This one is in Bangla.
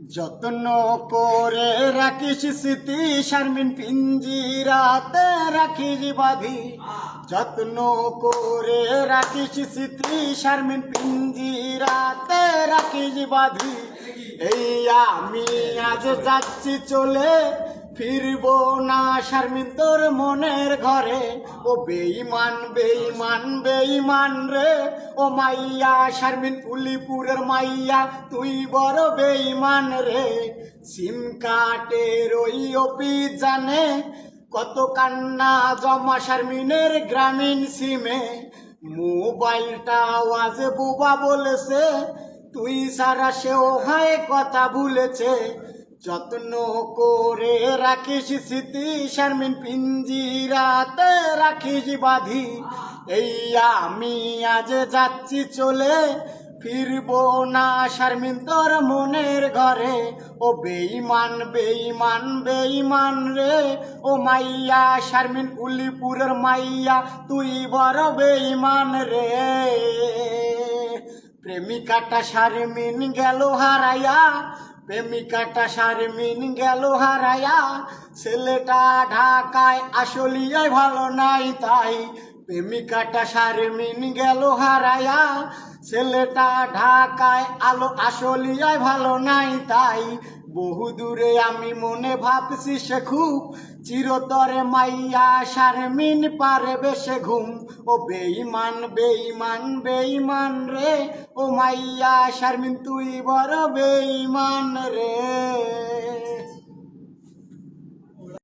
যত্ন করে রাখিস স্মৃতি শারমিন পিঞ্জিরাতে রাখিস বাঁধি। যত্ন করে রাখিস স্মৃতি শারমিন পিঞ্জিরাতে রাখিস বাঁধি। এই আমি আজ যাচ্ছি চলে, ফিরবো না শারমিন তোর মনের ঘরে। ও বেঈমান বেঈমান বেঈমান রে, ও মাইয়া শারমিন উলিপুরের মাইয়া তুই বড় বেঈমান রে। সিম কার্ডের ওই অভিযানে কত কান্না জমা শারমিনের গ্রামীণ সিমে। মোবাইলটা আওয়াজ বুবা বলেছে, তুই সারা সেও হয় কথা ভুলেছে। যত্ন করে রাখিস স্মৃতি শারমিন পিঞ্জিরাতে রাখিস বাঁধি। এই আমি আজ যাচ্ছি চলে, ফিরবো না শারমিন তোর মনের ঘরে। ও বেঈমান বেঈমান বেঈমান রে, ও মাইয়া শারমিন উলিপুরের মাইয়া তুই বড় বেঈমান রে। প্রেমিকাটা শারমিন গেল হারাইয়া, প্রেমিকাটা শারমিন গেল হারাইয়া। ছেলেটা ঢাকায় আসলিয়ায় ভালো নাই তাই। প্রেমিকাটা শারমিন গেল হারাইয়া, ছেলেটা ঢাকায় আসলিয়ায় ভালো নাই তাই। বহু দূরে আমি মনে ভাবছি সে খুব, চিরতরে মাইয়া শারমিন পারবে সে ঘুম। ও বেঈমান বেঈমান বেঈমান রে, ও মাইয়া শারমিন তুই বড় বেঈমান রে।